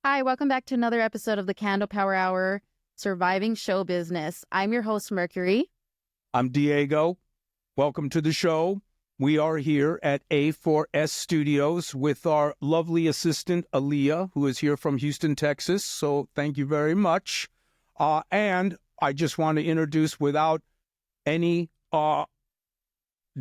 Hi, welcome back to another episode of the Candlepower Hour, Surviving Show Business. I'm your host, Mercury. I'm Diego. Welcome to the show. We are here at A4S Studios with our lovely assistant, Aaliyah, who is here from Houston, Texas. So thank you very much. And I just want to introduce, without any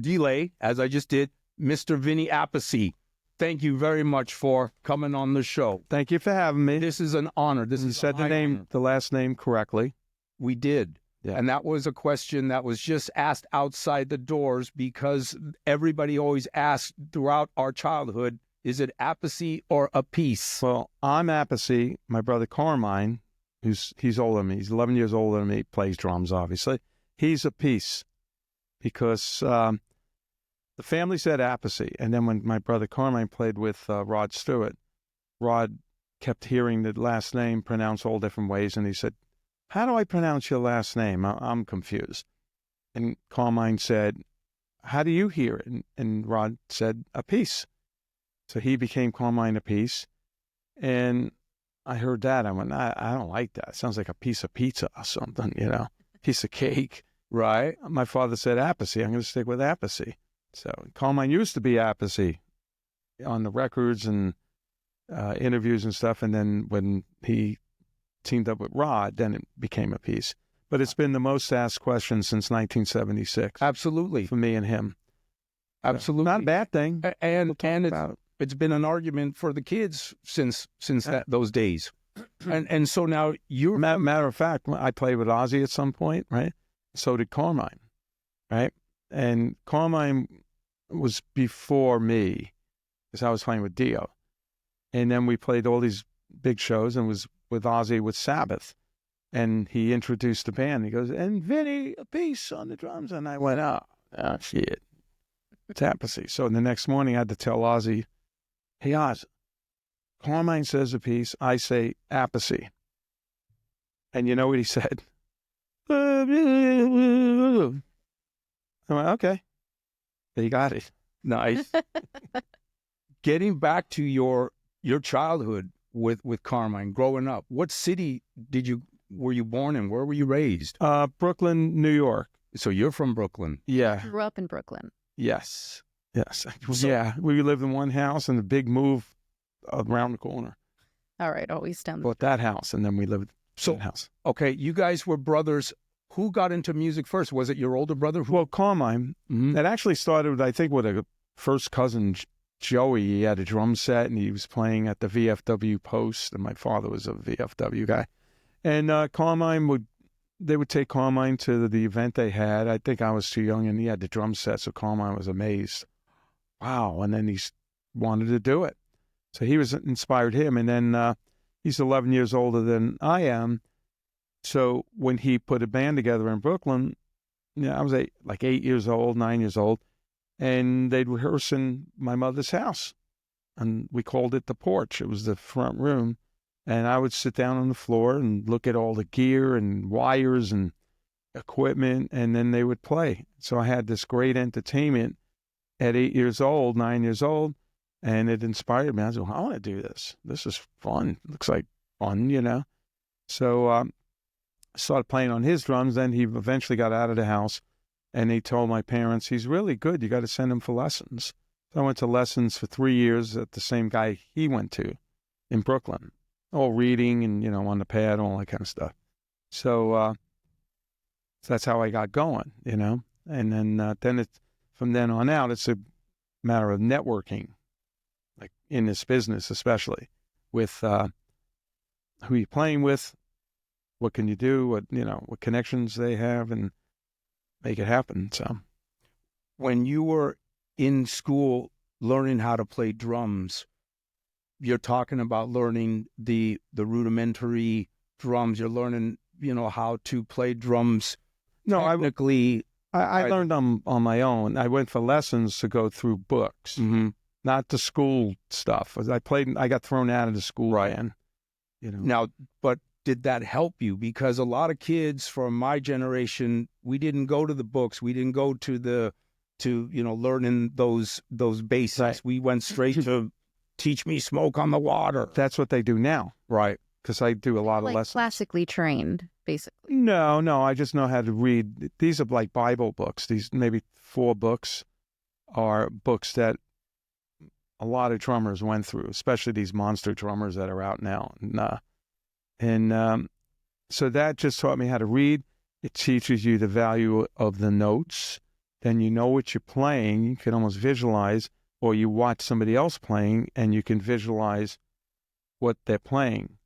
delay, as I just did, Mr. Vinny Appice. Thank you very much for coming on the show. Thank you for having me. This is an honor. You said the last name correctly. We did. Yeah. And that was a question that was just asked outside the doors because everybody always asked throughout our childhood, is it Appice or Appice? Well, I'm Appice. My brother Carmine, he's older than me. He's 11 years older than me. Plays drums, obviously. He's Appice because the family said Appice. And then when my brother Carmine played with Rod Stewart, Rod kept hearing the last name pronounced all different ways. And he said, "How do I pronounce your last name? I'm confused." And Carmine said, "How do you hear it?" And Rod said, Appice. So he became Carmine Appice. And I heard that. I went, I don't like that. It sounds like a piece of pizza or something, piece of cake. Right. My father said Appice. I'm going to stick with Appice. So Carmine used to be Appice on the records and interviews and stuff. And then when he teamed up with Rod, then it became Appice. But it's been the most asked question since 1976. Absolutely. For me and him. Absolutely. Not a bad thing. And it's been an argument for the kids since those days. And so now you're... Matter of fact, I played with Ozzy at some point, right? So did Carmine, right? And Carmine was before me because I was playing with Dio. And then we played all these big shows and was with Ozzy with Sabbath. And he introduced the band. He goes, "And Vinny Appice on the drums." And I went, oh shit. It's Appice. So the next morning I had to tell Ozzy, "Hey, Oz, Carmine says Appice, I say Appice." And you know what he said? I went, okay. You got it. Nice. Getting back to your childhood with Carmine, growing up, what city were you born in? Where were you raised? Brooklyn, New York. So you're from Brooklyn. Yeah. Grew up in Brooklyn. Yes. Yeah. We lived in one house and a big move around the corner. All right, always down. Bought that house and then we lived in that house. Okay, you guys were brothers. Who got into music first? Was it your older brother? Well, Carmine. Mm-hmm. It actually started, I think, with a first cousin, Joey. He had a drum set and he was playing at the VFW Post, and my father was a VFW guy. And they would take Carmine to the event they had. I think I was too young, and he had the drum set, so Carmine was amazed. Wow. And then he wanted to do it. So he inspired him. And then he's 11 years older than I am. So when he put a band together in Brooklyn, I was 8 years old, 9 years old, and they'd rehearse in my mother's house. And we called it the porch. It was the front room. And I would sit down on the floor and look at all the gear and wires and equipment, and then they would play. So I had this great entertainment at 8 years old, 9 years old, and it inspired me. I was like, I want to do this. This is fun. Looks like fun, So I started playing on his drums. Then he eventually got out of the house, and he told my parents, "He's really good. You got to send him for lessons." So I went to lessons for 3 years at the same guy he went to in Brooklyn. All reading and, on the pad, all that kind of stuff. So that's how I got going, And then from then on out, it's a matter of networking, like in this business, especially with who you're playing with, what can you do, what connections they have, and make it happen. So when you were in school learning how to play drums, you're talking about learning the rudimentary drums. You're learning, how to play drums. No, technically. I learned on my own. I went for lessons to go through books, not the school stuff. I got thrown out of the school. Right. Now, but did that help you? Because a lot of kids from my generation, we didn't go to the books. We didn't go to learning those basics. Right. We went straight to teach me Smoke on the Water. That's what they do now, Right. because I do a lot of Like lessons. classically trained, basically. No, I just know how to read. These are like Bible books. These maybe 4 books are books that a lot of drummers went through, especially these monster drummers that are out now. And so that just taught me how to read. It teaches you the value of the notes. Then you know what you're playing. You can almost visualize, or you watch somebody else playing and you can visualize what they're playing.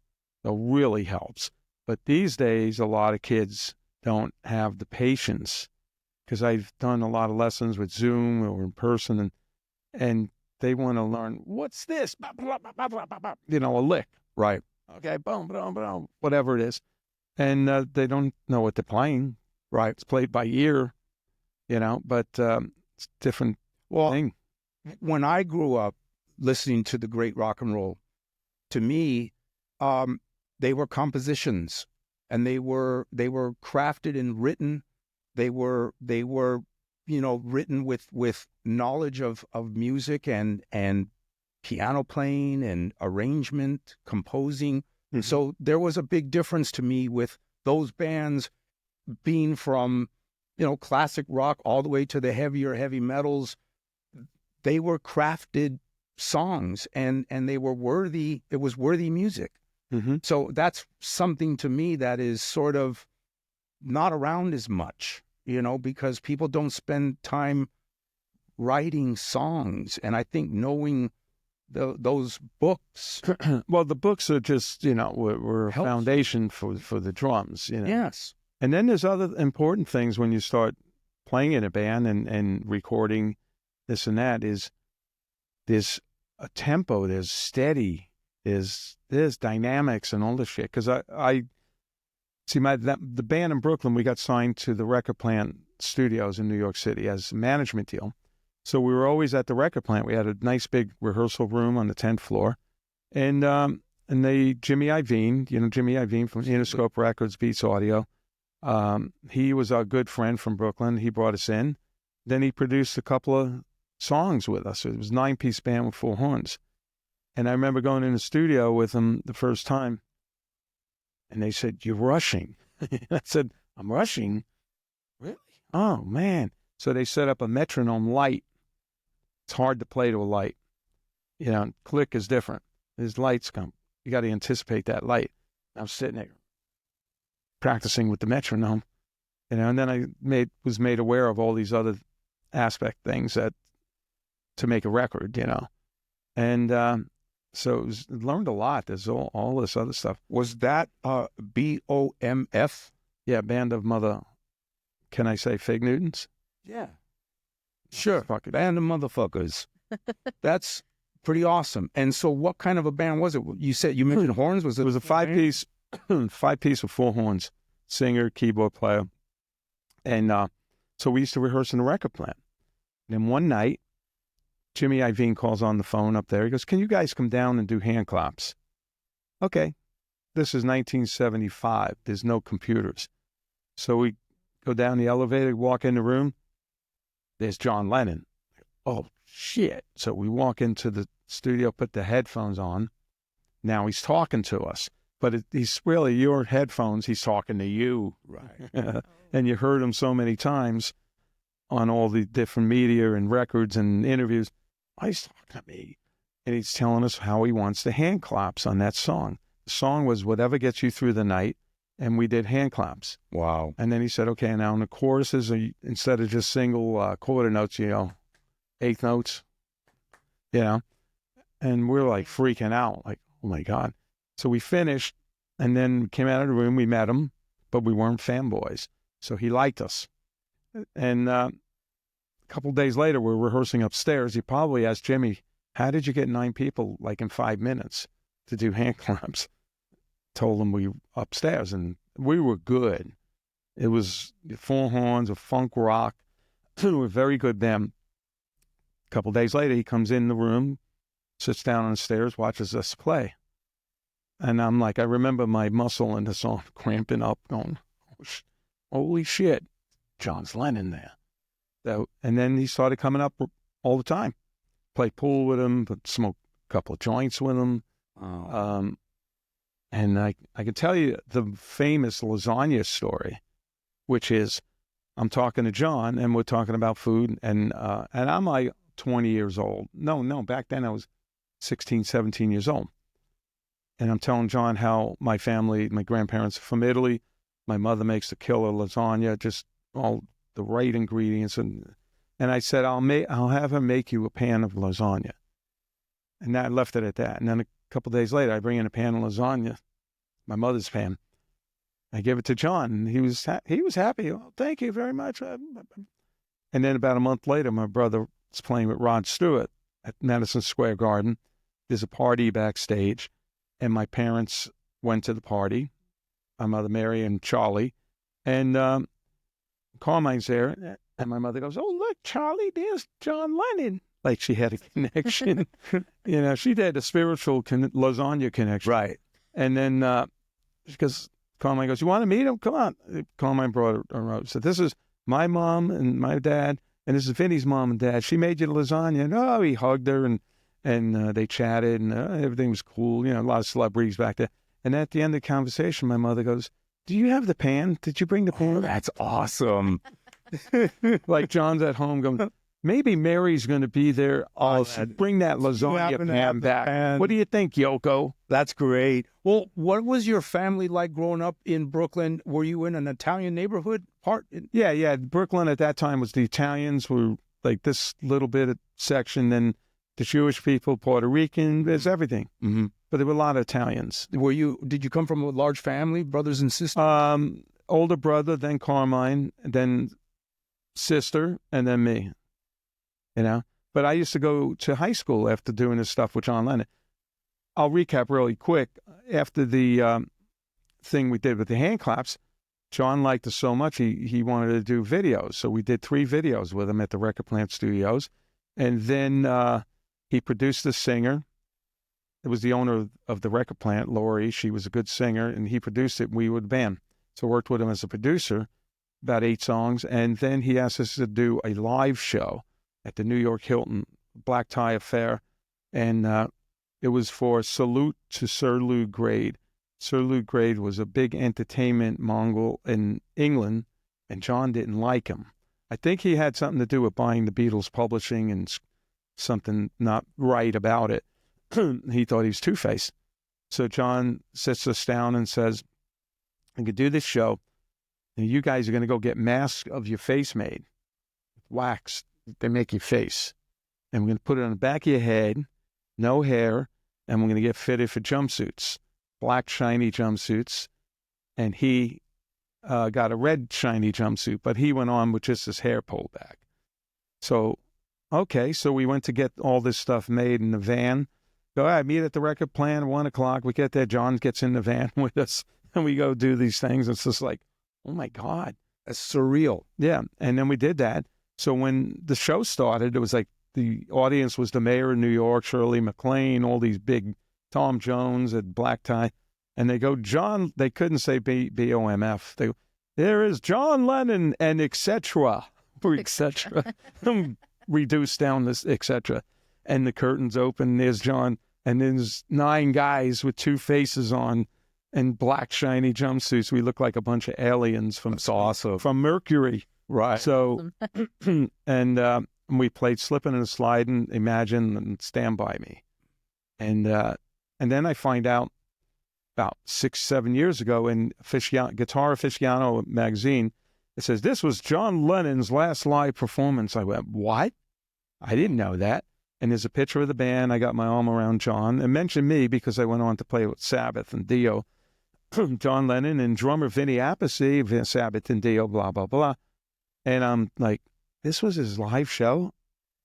It really helps. But these days, a lot of kids don't have the patience, because I've done a lot of lessons with Zoom or in person, and they want to learn, what's this? You know, a lick. Right. Okay, boom, boom, boom, whatever it is. And they don't know what they're playing. Right. It's played by ear, but it's a different thing. When I grew up listening to the great rock and roll, to me, they were compositions, and they were crafted and written. They were written with knowledge of music and piano playing and arrangement, composing. Mm-hmm. So there was a big difference to me with those bands being from, classic rock all the way to the heavy metals. They were crafted songs, and they were worthy. It was worthy music. Mm-hmm. So that's something to me that is sort of not around as much, because people don't spend time writing songs. And I think knowing those books. Well, the books are just, were a Helps. foundation for the drums, Yes. And then there's other important things when you start playing in a band and recording this and that, is there's a tempo, there's steady, there's dynamics and all this shit. Because I see the band in Brooklyn, we got signed to the Record Plant Studios in New York City as a management deal. So we were always at the record plant. We had a nice big rehearsal room on the 10th floor. And Jimmy Iovine from Interscope Records, Beats Audio, he was our good friend from Brooklyn. He brought us in. Then he produced a couple of songs with us. It was a 9-piece band with 4 horns. And I remember going in the studio with him the first time, and they said, "You're rushing." I said, "I'm rushing? Really? Oh, man." So they set up a metronome light. It's hard to play to a light. Click is different. There's lights come. You got to anticipate that light. I'm sitting there practicing with the metronome, and then I was made aware of all these other aspect things that to make a record, and so learned a lot. There's all this other stuff. Was that BOMF? Yeah, Band of Mother. Can I say Fig Newtons? Yeah. Sure. Fuck it. Band of motherfuckers. That's pretty awesome. And so what kind of a band was it? You mentioned horns. It was a 5-piece, 5-piece with 4 horns, singer, keyboard player. And so we used to rehearse in the record plant. And then one night, Jimmy Iovine calls on the phone up there. He goes, "Can you guys come down and do hand claps?" Okay. This is 1975. There's no computers. So we go down the elevator, walk in the room. There's John Lennon. Oh, shit. So we walk into the studio, put the headphones on. Now he's talking to us. But he's really your headphones. He's talking to you. Right. And you heard him so many times on all the different media and records and interviews. Oh, he's talking to me. And he's telling us how he wants the hand claps on that song. The song was Whatever Gets You Through the Night. And we did hand claps. Wow. And then he said, "Okay, now in the choruses, instead of just single quarter notes, 8th notes, And we're like freaking out, like, oh my God. So we finished, and then came out of the room. We met him, but we weren't fanboys. So he liked us. And a couple days later, we're rehearsing upstairs. He probably asked Jimmy, "How did you get 9 people, like in 5 minutes, to do hand claps?" Told him we upstairs, and we were good. It was 4 horns of funk rock. We were very good then. A couple days later, he comes in the room, sits down on the stairs, watches us play. And I'm like, I remember my muscle in the song cramping up, going, "Holy shit, John's Lennon there." So, and then he started coming up all the time. Play pool with him, but smoke couple of joints with him. Oh. And I can tell you the famous lasagna story, which is I'm talking to John and we're talking about food and I'm like 20 years old. No, back then I was 16, 17 years old. And I'm telling John how my grandparents are from Italy. My mother makes the killer lasagna, just all the right ingredients. And I said, I'll have her make you a pan of lasagna. And I left it at that. And then a couple of days later, I bring in a pan of lasagna, my mother's pan. I give it to John, and he was happy. Oh, thank you very much. And then about a month later, my brother was playing with Rod Stewart at Madison Square Garden. There's a party backstage, and my parents went to the party, my mother Mary and Charlie, and Carmine's there, and my mother goes, "Oh, look, Charlie, there's John Lennon." Like she had a connection. She had a spiritual lasagna connection. Right. And then because Carmine goes, "You want to meet him? Come on." Carmine brought her up. So this is my mom and my dad, and this is Vinny's mom and dad. She made you the lasagna. And he hugged her, and they chatted, and everything was cool. A lot of celebrities back there. And at the end of the conversation, my mother goes, "Do you have the pan? Did you bring the pan?" Oh, that's awesome. Like John's at home going, maybe Mary's going to be there. I'll bring that lasagna pan back. What do you think, Yoko? That's great. Well, what was your family like growing up in Brooklyn? Were you in an Italian neighborhood part? Yeah. Brooklyn at that time was the Italians were like this little bit of section, then the Jewish people, Puerto Rican, there's everything. Mm-hmm. But there were a lot of Italians. Did you come from a large family, brothers and sisters? Older brother, then Carmine, then sister, and then me. But I used to go to high school after doing this stuff with John Lennon. I'll recap really quick. After the thing we did with the hand claps, John liked us so much, he wanted to do videos. So we did 3 videos with him at the Record Plant Studios. And then he produced a singer. It was the owner of the record plant, Lori. She was a good singer, and he produced it. We were the band. So I worked with him as a producer, about 8 songs. And then he asked us to do a live show at the New York Hilton, Black Tie Affair. And it was for Salute to Sir Lou Grade. Sir Lou Grade was a big entertainment mongol in England, and John didn't like him. I think he had something to do with buying the Beatles publishing and something not right about it. He thought he was two-faced. So John sits us down and says, "I could do this show, and you guys are going to go get masks of your face made. Wax, they make your face. And we're going to put it on the back of your head, no hair, and we're going to get fitted for jumpsuits, black shiny jumpsuits." And he got a red shiny jumpsuit, but he went on with just his hair pulled back. So, okay, so we went to get all this stuff made in the van. Go, all right, meet at the record plant at 1 o'clock. We get there, John gets in the van with us, and we go do these things. It's just like, oh my God. That's surreal. Yeah, and then we did that. So when the show started, it was like the audience was the mayor of New York, Shirley MacLaine, all these big Tom Jones at Black Tie. And they go, John, they couldn't say B-O-M-F. They go, there is John Lennon and et cetera, reduce down this et cetera. And the curtains open, there's John, and there's 9 guys with 2 faces on and black shiny jumpsuits. We look like a bunch of aliens from Mercury. Right. So, and we played Slippin' and Slidin', Imagine, and Stand By Me. And then I find out about 6-7 years ago in Guitar Aficionado magazine, it says, this was John Lennon's last live performance. I went, what? I didn't know that. And there's a picture of the band. I got my arm around John and mentioned me because I went on to play with Sabbath and Dio. John Lennon and drummer Vinny Appice, Sabbath and Dio, blah, blah, blah. And I'm like, this was his live show?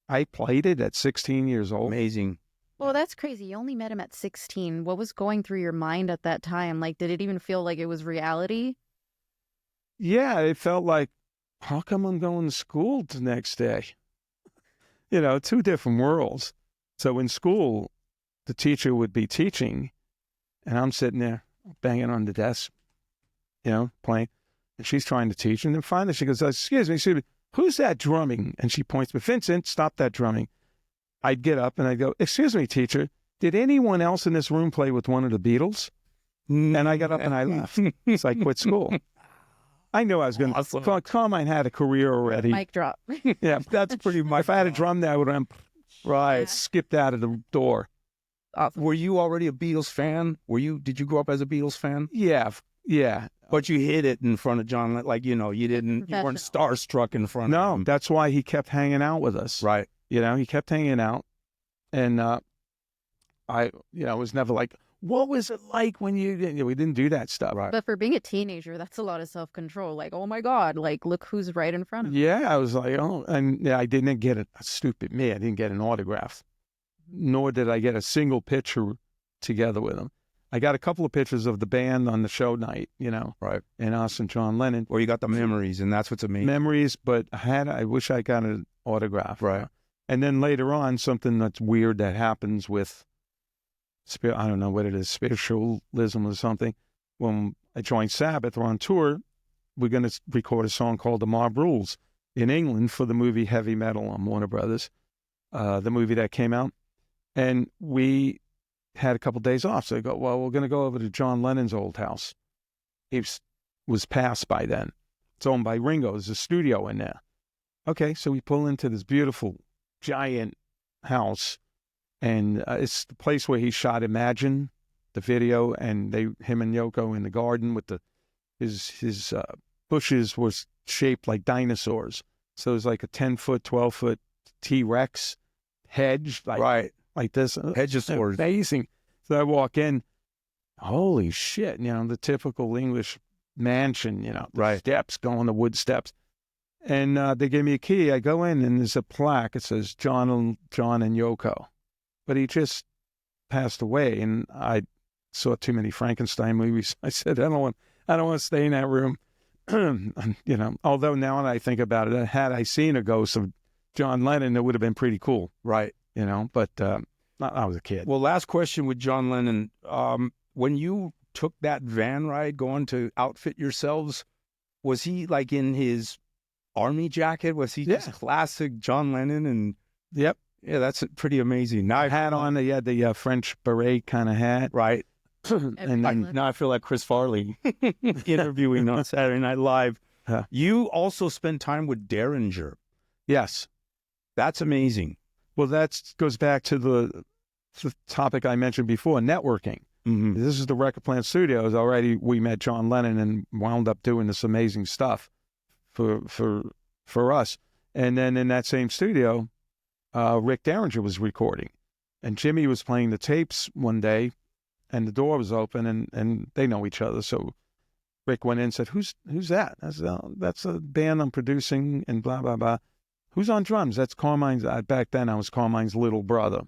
I played it at 16 years old. Amazing. Well, that's crazy. You only met him at 16. What was going through your mind at that time? Like, did it even feel like it was reality? Yeah, it felt like, how come I'm going to school the next day? 2 different worlds. So in school, the teacher would be teaching, and I'm sitting there banging on the desk, playing, and she's trying to teach. And then finally she goes, excuse me, who's that drumming? And she points to me, Vincent, stop that drumming. I'd get up and I'd go, excuse me, teacher, did anyone else in this room play with one of the Beatles? And I got up and I left. So I quit school. I knew I was going to. Awesome. Carmine had a career already. Mic drop. Yeah, That's pretty much. if I had a drum there, I would have skipped out of the door. Awesome. Were you already a Beatles fan? Did you grow up as a Beatles fan? Yeah. But you hit it in front of John Lennon, like, you weren't starstruck in front of No, him. that's why he kept hanging out with us. Right. He kept hanging out. And I was never like, what was it like when we didn't do that stuff. Right. But for being a teenager, that's a lot of self-control. Like, oh my God, like, look who's right in front of me. Yeah, I was like, and I didn't get stupid me. I didn't get an autograph, nor did I get a single picture together with him. I got a couple of pictures of the band on the show night, Right. and us and John Lennon. Or you got the memories, and that's what's amazing. Memories, but I wish I got an autograph. Right. And then later on, something that's weird that happens with, I don't know what it is, spiritualism or something. When I joined Sabbath, we're on tour, we're going to record a song called The Mob Rules in England for the movie Heavy Metal on Warner Brothers, the movie that came out. And we had a couple days off. So I go, well, we're going to go over to John Lennon's old house. He was passed by then. It's owned by Ringo. There's a studio in there. Okay, so we pull into this beautiful, giant house. And it's the place where he shot Imagine, the video, and him and Yoko in the garden with his bushes was shaped like dinosaurs. So it was like a 10-foot, 12-foot T-Rex hedge, like this. Hedgeosaurs. Amazing. So I walk in, holy shit, the typical English mansion, the steps, going the wood steps. And they gave me a key. I go in, and there's a plaque. It says John and Yoko. But he just passed away, and I saw too many Frankenstein movies. I said, I don't want to stay in that room. Although now when I think about it, had I seen a ghost of John Lennon, it would have been pretty cool. Right. But I was a kid. Well, last question with John Lennon. When you took that van ride going to outfit yourselves, was he like in his army jacket? Was he just classic John Lennon? And yep. Yeah, that's pretty amazing. Now I had on the French beret kind of hat. Right. And now I feel like Chris Farley interviewing on Saturday Night Live. You also spend time with Derringer. Yes. That's amazing. Well, that goes back to the topic I mentioned before, networking. Mm-hmm. This is the Record Plant Studios. Already we met John Lennon and wound up doing this amazing stuff for us. And then in that same studio, Rick Derringer was recording, and Jimmy was playing the tapes one day, and the door was open, and they know each other. So Rick went in and said, "Who's that?" I said, "That's a band I'm producing," and blah blah blah. "Who's on drums?" "That's Carmine's." Back then, I was Carmine's little brother,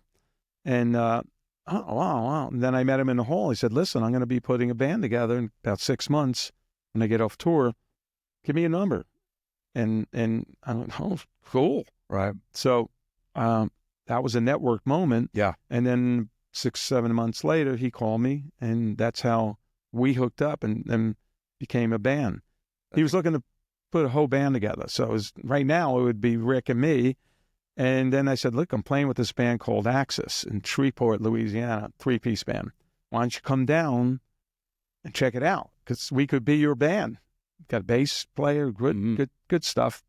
and oh wow. And then I met him in the hall. He said, "Listen, I'm going to be putting a band together in about 6 months when I get off tour. Give me a number." And I went, "Oh, cool." Right. So. That was a network moment. Yeah. And then 6-7 months later, he called me, and that's how we hooked up and became a band. He was looking to put a whole band together. So right now it would be Rick and me. And then I said, look, I'm playing with this band called Axis in Shreveport, Louisiana, 3-piece band. Why don't you come down and check it out? Because we could be your band. Got a bass player, good stuff.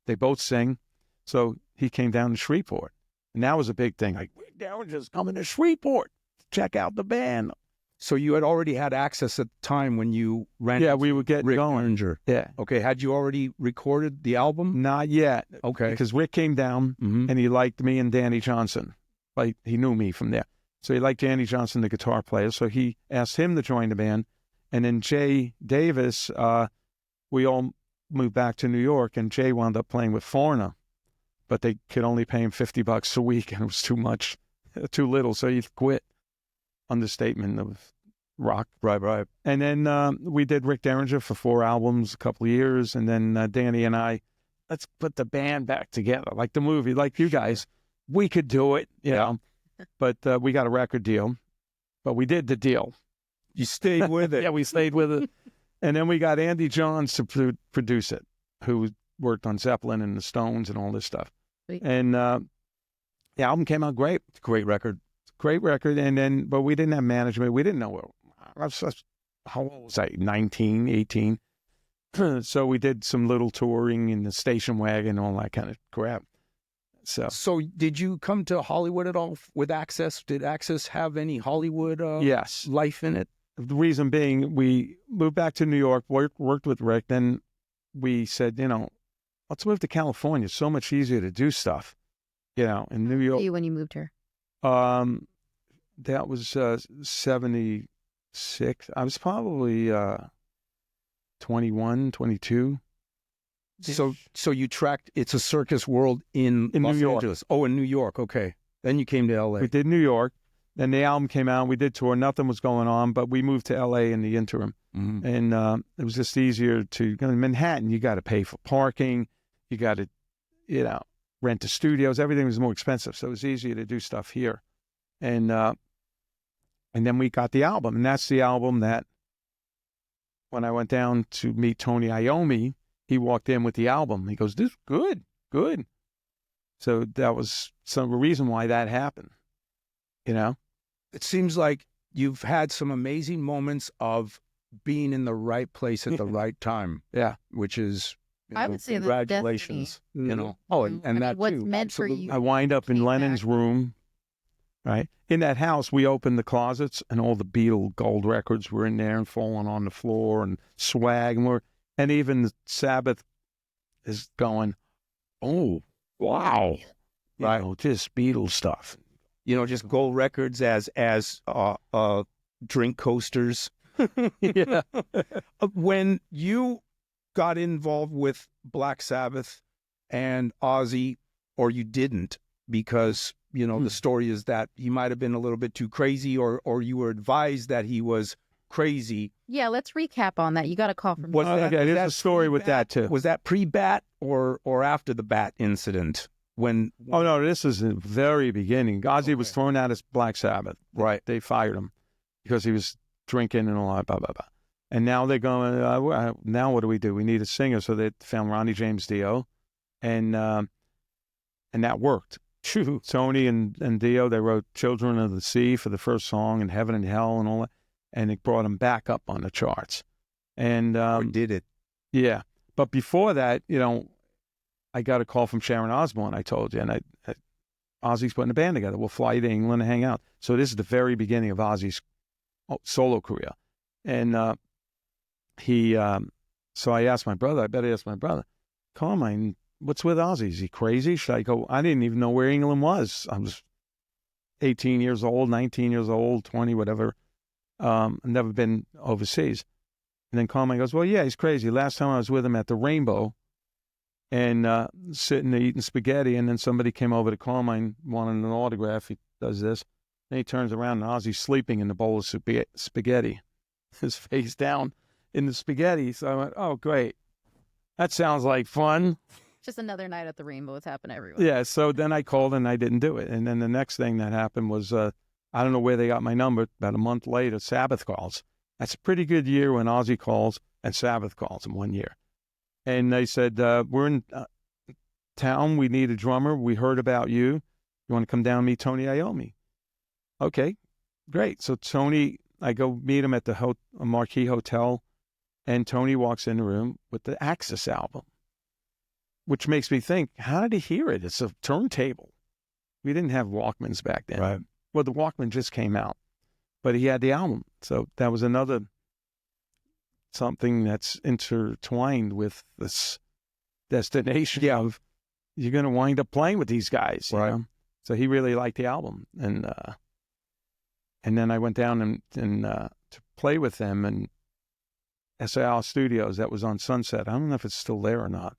They both sing. So he came down to Shreveport. And that was a big thing. Like, Rick Derringer's coming to Shreveport. Check out the band. So you had already had access at the time when you ran. Yeah, we were getting Rick going. Derringer. Yeah. Okay. Had you already recorded the album? Not yet. Okay. Because Rick came down and he liked me and Danny Johnson. Like, he knew me from there. So he liked Danny Johnson, the guitar player. So he asked him to join the band. And then Jay Davis, we all moved back to New York, and Jay wound up playing with Foreigner. But they could only pay him $50 a week, and it was too much, too little. So he quit. Understatement of rock. Right. And then we did Rick Derringer for 4 albums, a couple of years. And then Danny and I, let's put the band back together, like the movie, like you guys. We could do it, you know. But we got a record deal. But we did the deal. You stayed with it. Yeah, we stayed with it. And then we got Andy Johns to produce it, who worked on Zeppelin and the Stones and all this stuff. Sweet. And the album came out great. It's a great record. great record. And then, but we didn't have management. We didn't know how old was I? 19, 18. So we did some little touring in the station wagon, all that kind of crap. So did you come to Hollywood at all with Access? Did Access have any Hollywood yes, life in it? The reason being, we moved back to New York, worked with Rick. Then we said, let's move to California. It's so much easier to do stuff, in New York. You when you moved here? That was 76. I was probably 21, 22. So you tracked It's a Circus World in Los New York. Angeles. Oh, in New York. Okay. Then you came to L.A. We did New York. Then the album came out. We did tour. Nothing was going on, but we moved to L.A. in the interim. Mm-hmm. And it was just easier to go in Manhattan. You got to pay for parking. You got to, rent the studios. Everything was more expensive. So it was easier to do stuff here. And then we got the album. And that's the album that when I went down to meet Tony Iommi, he walked in with the album. He goes, "This is good, good." So that was some reason why that happened, It seems like you've had some amazing moments of being in the right place at the right time. Yeah. Which is, I would say that's congratulations. destiny. Oh, and that what's too. meant for Absolutely. you. I wind up in Came Lennon's back. room, right? In that house, we opened the closets and all the Beatle gold records were in there and falling on the floor and swag. And even the Sabbath is going, "Oh, wow." Right. Just Beatles stuff. Just gold records as drink coasters. Yeah. When you got involved with Black Sabbath and Ozzy, or you didn't, because the story is that he might have been a little bit too crazy, or you were advised that he was crazy. Yeah, let's recap on that. You got a call from There's a story with that too. Was that pre-Bat or after the Bat incident? When Oh no, this is the very beginning. Ozzy was thrown out as Black Sabbath. Right. They fired him because he was drinking and all that, blah, blah, blah. And now they're going, now what do? We need a singer. So they found Ronnie James Dio, and that worked. Tony and Dio, they wrote Children of the Sea for the first song and Heaven and Hell and all that. And it brought him back up on the charts. And did it? Yeah. But before that, I got a call from Sharon Osbourne, I told you, and Ozzy's putting a band together. We'll fly to England and hang out. So this is the very beginning of Ozzy's solo career. And so I asked my brother, I better ask my brother, Carmine, what's with Ozzy? Is he crazy? Should I go? I didn't even know where England was. I was 18 years old, 19 years old, 20, whatever. I've never been overseas. And then Carmine goes, well, yeah, he's crazy. Last time I was with him at the Rainbow and sitting there eating spaghetti, and then somebody came over to Carmine, wanted an autograph. He does this. Then he turns around and Ozzy's sleeping in the bowl of spaghetti, his face down in the spaghetti. So I went, oh, great. That sounds like fun. Just another night at the Rainbow. It's happened everywhere. Yeah, so then I called and I didn't do it. And then the next thing that happened was, I don't know where they got my number. About a month later, Sabbath calls. That's a pretty good year when Ozzy calls and Sabbath calls in 1 year. And they said, we're in town. We need a drummer. We heard about you. You want to come down and meet Tony Iommi? Okay, great. So Tony, I go meet him at the Marquee Hotel, and Tony walks in the room with the Axis album, which makes me think, how did he hear it? It's a turntable. We didn't have Walkmans back then. Right. Well, the Walkman just came out, but he had the album. So that was another something that's intertwined with this destination of you're going to wind up playing with these guys. You know? So he really liked the album. And then I went down and to play with them in SAR Studios. That was on Sunset. I don't know if it's still there or not.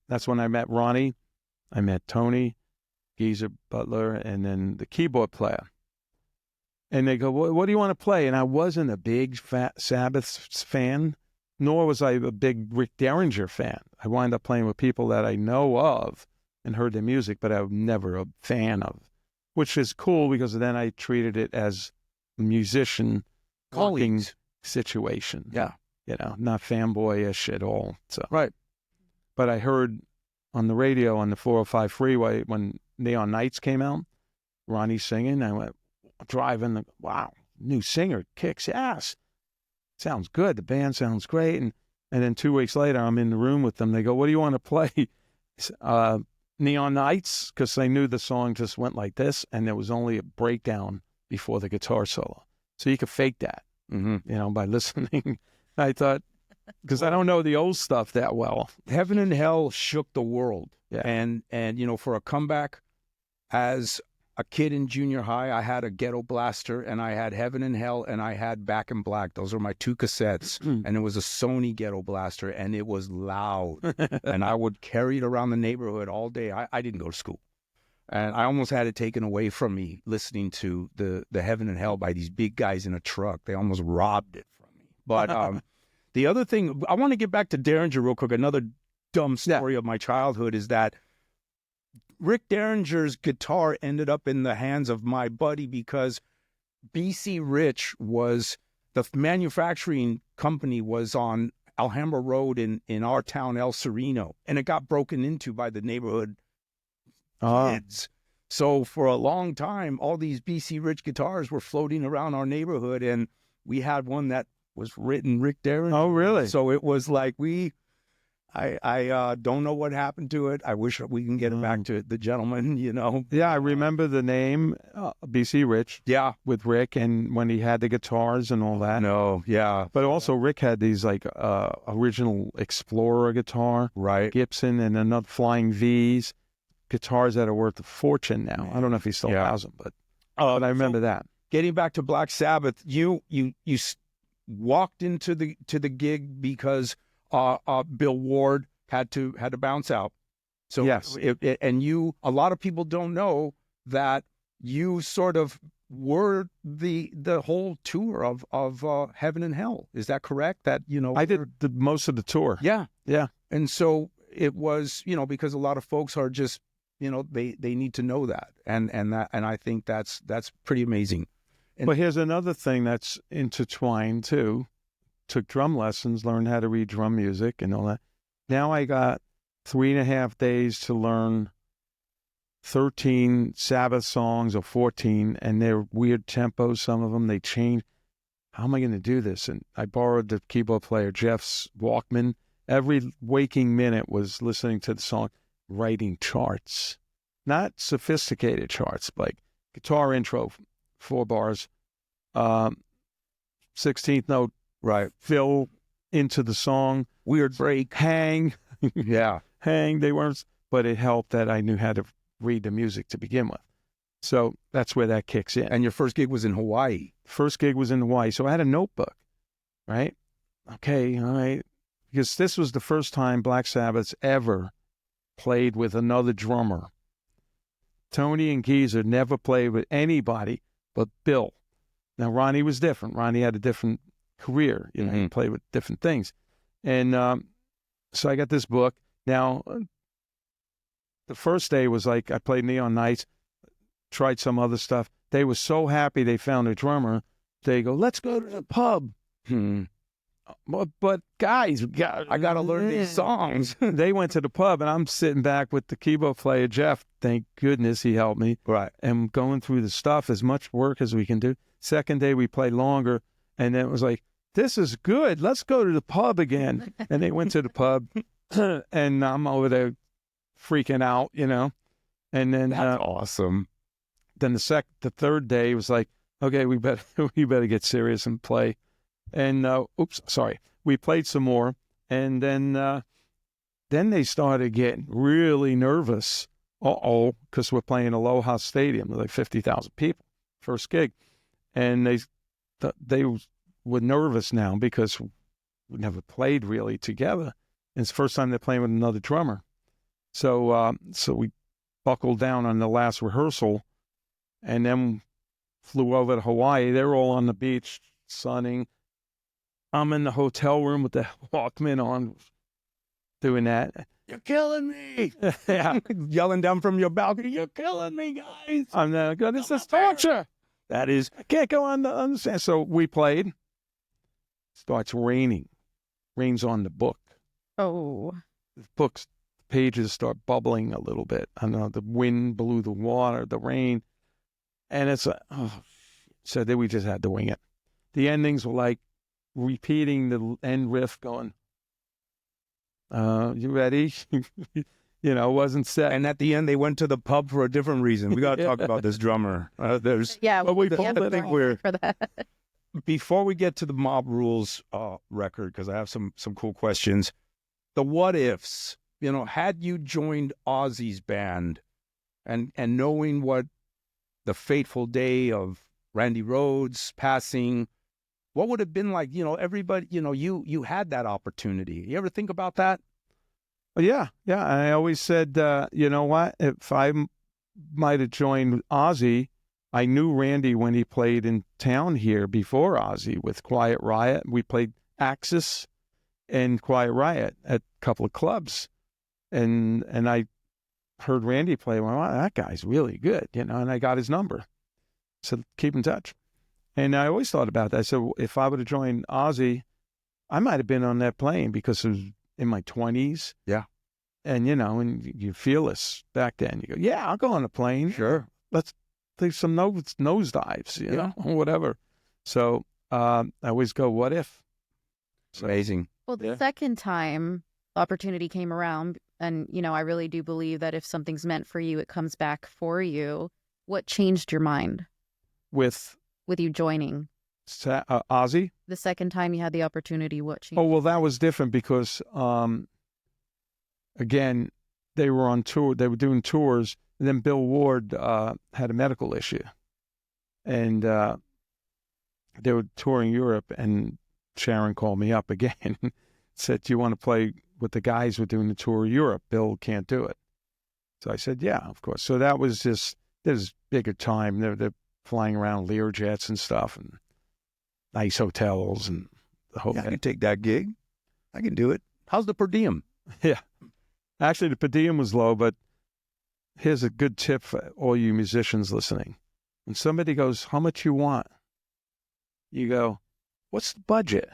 That's when I met Ronnie. I met Tony, Geezer Butler, and then the keyboard player. And they go, what do you want to play? And I wasn't a big Sabbath fan, nor was I a big Rick Derringer fan. I wound up playing with people that I know of and heard their music, but I was never a fan of, which is cool because then I treated it as a musician working situation. Yeah. Not fanboyish at all. So. Right. But I heard on the radio on the 405 freeway when Neon Nights came out, Ronnie singing. I went driving. Wow, new singer, kicks ass. Sounds good. The band sounds great. And then 2 weeks later, I'm in the room with them. They go, "What do you want to play?" Neon Nights, because they knew the song just went like this, and there was only a breakdown before the guitar solo. So you could fake that, by listening. I thought, because I don't know the old stuff that well. Heaven and Hell shook the world. Yeah. And for a comeback, as a kid in junior high, I had a Ghetto Blaster, and I had Heaven and Hell, and I had Back in Black. Those are my 2 cassettes. And it was a Sony Ghetto Blaster, and it was loud. And I would carry it around the neighborhood all day. I didn't go to school. And I almost had it taken away from me listening to the Heaven and Hell by these big guys in a truck. They almost robbed it from me. But the other thing, I want to get back to Derringer real quick. Another dumb story of my childhood is that Rick Derringer's guitar ended up in the hands of my buddy because BC Rich was, the manufacturing company was on Alhambra Road in our town, El Sereno, and it got broken into by the neighborhood kids. So for a long time, all these BC Rich guitars were floating around our neighborhood, and we had one that was written Rick Derringer. Oh, really? So it was like I don't know what happened to it. I wish we can get it back to the gentleman, Yeah, I remember the name, BC Rich. Yeah. With Rick, and when he had the guitars and all that. No, yeah. But also Rick had these original Explorer guitar. Right. Gibson and another Flying V's. Guitars that are worth a fortune now. I don't know if he still has them, but I remember that. Getting back to Black Sabbath, you walked into the gig because Bill Ward had to bounce out. So yes, a lot of people don't know that you sort of were the whole tour of Heaven and Hell. Is that correct? That I did most of the tour. Yeah, yeah. And so it was because a lot of folks are just they need to know that, and I think that's pretty amazing. But here's another thing that's intertwined too. Took drum lessons, learned how to read drum music and all that. Now I got 3.5 days to learn 13 Sabbath songs or 14, and they're weird tempos. Some of them, they change. How am I going to do this? And I borrowed the keyboard player Jeff's Walkman. Every waking minute was listening to the song, writing charts. Not sophisticated charts, like guitar intro, 4 bars, 16th note, right, fill into the song, weird break, hang. Yeah. Hang. They weren't, but it helped that I knew how to read the music to begin with. So that's where that kicks in. And your first gig was in Hawaii. First gig was in Hawaii. So I had a notebook, right? Okay, all right. Because this was the first time Black Sabbath's ever played with another drummer. Tony and Geezer never played with anybody but Bill. Now, Ronnie was different. Ronnie had a different career. He played with different things. And so I got this book. Now, the first day was like I played Neon Nights, tried some other stuff. They were so happy they found a drummer. They go, let's go to the pub. But guys, I got to learn these songs. They went to the pub, and I'm sitting back with the keyboard player, Jeff. Thank goodness he helped me. Right. And going through the stuff, as much work as we can do. Second day, we played longer, and then it was like, this is good. Let's go to the pub again. And they went to the pub, and I'm over there freaking out, And then that's awesome. Then the third day was like, okay, we better get serious and play. And we played some more, and then they started getting really nervous. Because we're playing Aloha Stadium with like 50,000 people, first gig, and they were nervous now because we never played really together. And it's the first time they're playing with another drummer. So we buckled down on the last rehearsal, and then flew over to Hawaii. They were all on the beach, sunning. I'm in the hotel room with the Walkman on, doing that. You're killing me. Yeah. Yelling down from your balcony, you're killing me, guys. I'm going, this is torture. That is. I can't go on to understand. So we played. Starts raining. Rains on the book. Oh. The book's pages start bubbling a little bit. I know the wind blew the water, the rain. And it's like, oh, so then we just had to wing it. The endings were like repeating the end riff going, you ready? Wasn't set. And at the end, they went to the pub for a different reason. We got to talk about this drummer. Yeah, But we yeah, both think we're for that. Before we get to the Mob Rules record, because I have some cool questions. The what ifs, had you joined Ozzy's band and knowing what the fateful day of Randy Rhoads passing, what would it have been like? Everybody, you had that opportunity. You ever think about that? Yeah. I always said, you know what? If I might have joined Ozzy, I knew Randy when he played in town here before Ozzy with Quiet Riot. We played Axis and Quiet Riot at a couple of clubs. And I heard Randy play. Well, wow, that guy's really good, and I got his number. So keep in touch. And I always thought about that. I said, if I would have joined Ozzy, I might have been on that plane because it was in my 20s. Yeah. And, and you're fearless back then. You go, yeah, I'll go on a plane. Sure. Let's take some nosedives, or whatever. So I always go, what if? It's amazing. Well, the second time the opportunity came around, and, I really do believe that if something's meant for you, it comes back for you. What changed your mind With you joining? Ozzy? The second time you had the opportunity, what changed? Oh, well, that was different because, again, they were on tour. They were doing tours. And then Bill Ward had a medical issue. And they were touring Europe. And Sharon called me up again and said, do you want to play with the guys who are doing the tour of Europe? Bill can't do it. So I said, yeah, of course. So that was just, there's bigger time. They're flying around Learjets and stuff and nice hotels and the whole I thing. can take that gig. I can do it. How's the per diem? Yeah. Actually, the per diem was low, but here's a good tip for all you musicians listening. When somebody goes, how much you want? You go, what's the budget?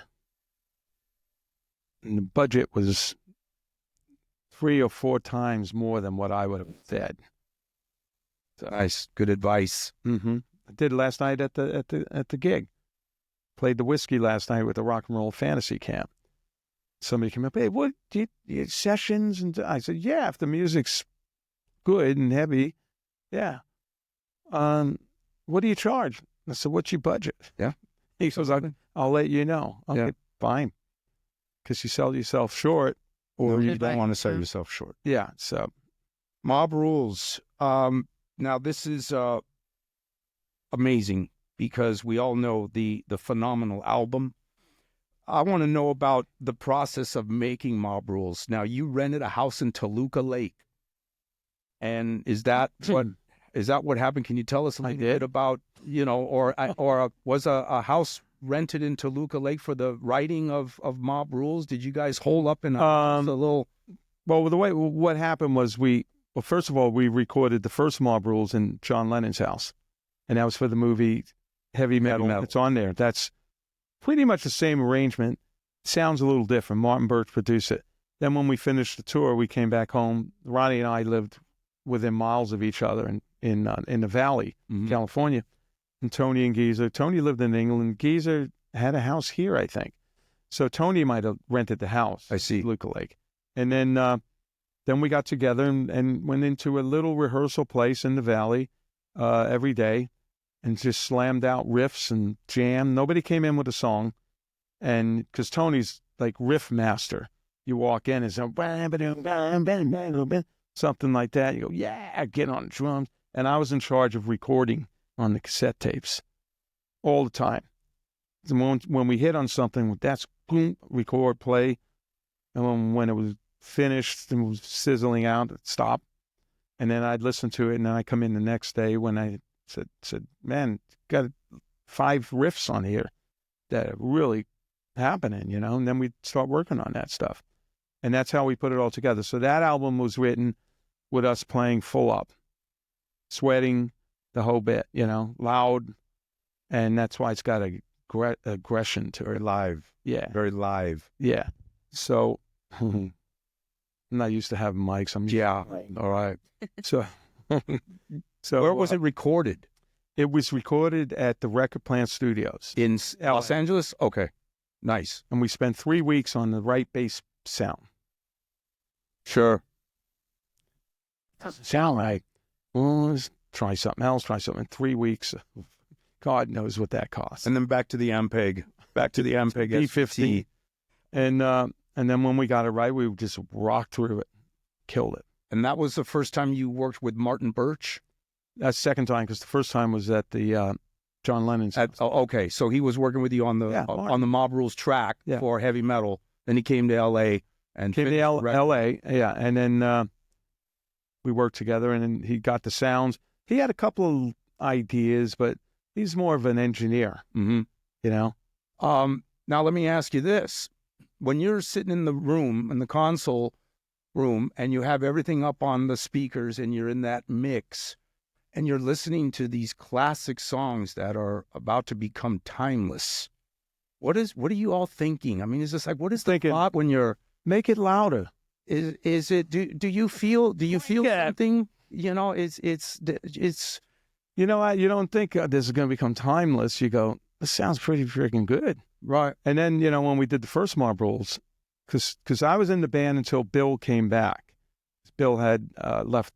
And the budget was 3 or 4 times more than what I would have said. So, Nice. Good advice. I did last night at the gig. Played the whiskey last night with the Rock and Roll Fantasy Camp. Somebody came up, hey, what, do you sessions? And I said, yeah, if the music's good and heavy, yeah. What do you charge? I said, what's your budget? Yeah. He goes, I'll let you know. Okay, Yeah. fine. Because you sell yourself short. Or you Good don't advice. want to sell yourself short. Yeah, so. Mob Rules. Now, this is amazing because we all know the phenomenal album. I want to know about the process of making Mob Rules. Now, you rented a house in Toluca Lake. And is that what happened? Can you tell us a little bit about, or was a house rented in Toluca Lake for the writing of Mob Rules? Did you guys hole up in a little? Well, what happened was first of all, we recorded the first Mob Rules in John Lennon's house. And that was for the movie Heavy Metal. It's on there. That's pretty much the same arrangement. Sounds a little different. Martin Birch produced it. Then when we finished the tour, we came back home. Ronnie and I lived within miles of each other in the Valley, California. And Tony and Geezer. Tony lived in England. Geezer had a house here, I think. So Tony might have rented the house. I see. Toluca Lake. And then we got together and went into a little rehearsal place in the Valley every day and just slammed out riffs and jam. Nobody came in with a song. And because Tony's like riff master, you walk in and it's something like that. You go, yeah, get on the drums. And I was in charge of recording on the cassette tapes all the time. And when we hit on something, that's boom, record, play. And when it was finished and was sizzling out, it'd stop. And then I'd listen to it, and then I'd come in the next day when I said, man, got 5 riffs on here that are really happening, and then we'd start working on that stuff. And that's how we put it all together. So that album was written with us playing full up, sweating the whole bit, loud. And that's why it's got a aggression to it. Very live. Yeah. Very live. Yeah. So I'm not used to having mics. Yeah. All right. So Where was it recorded? It was recorded at the Record Plant Studios in Los Angeles? Okay. Nice. And we spent 3 weeks on the right bass sound. Sure. Doesn't sound right. Well, let's try something else, try something. In 3 weeks, God knows what that costs. And then back to the Ampeg. Back to the Ampeg D50. And then when we got it right, we just rocked through it, killed it. And that was the first time you worked with Martin Birch? That's the second time, because the first time was at the John Lennon's. Okay, so he was working with you on the Mob Rules track for heavy metal. Then he came to L.A. and came to L.A. Yeah, and then we worked together, and then he got the sounds. He had a couple of ideas, but he's more of an engineer. Mm-hmm. You know. Now let me ask you this: when you're sitting in the room, in the console room, and you have everything up on the speakers, and you're in that mix, and you're listening to these classic songs that are about to become timeless, what are you all thinking? I mean, is this like, what is the thought when you're make it louder? Is it? Do you feel something? You know, it's you know, you don't think this is going to become timeless. You go, this sounds pretty freaking good, right? And then, you know, when we did the first Mob Rules, because I was in the band until Bill came back. Bill had left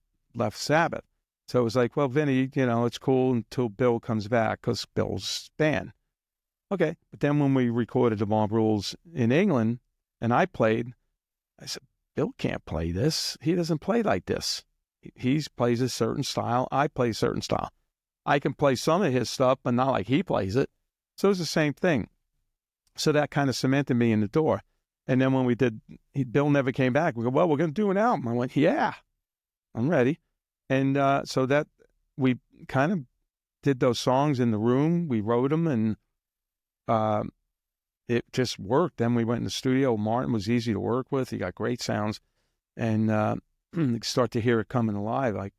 Sabbath. So it was like, well, Vinny, you know, it's cool until Bill comes back, because Bill's band. Okay. But then when we recorded the Mob Rules in England and I played, I said, Bill can't play this. He doesn't play like this. He plays a certain style. I play a certain style. I can play some of his stuff, but not like he plays it. So it's the same thing. So that kind of cemented me in the door. And then when we did, Bill never came back. We go, well, we're going to do an album. I went, yeah, I'm ready. And so that we kind of did those songs in the room. We wrote them, and it just worked. Then we went in the studio. Martin was easy to work with. He got great sounds. And you start to hear it coming alive, like,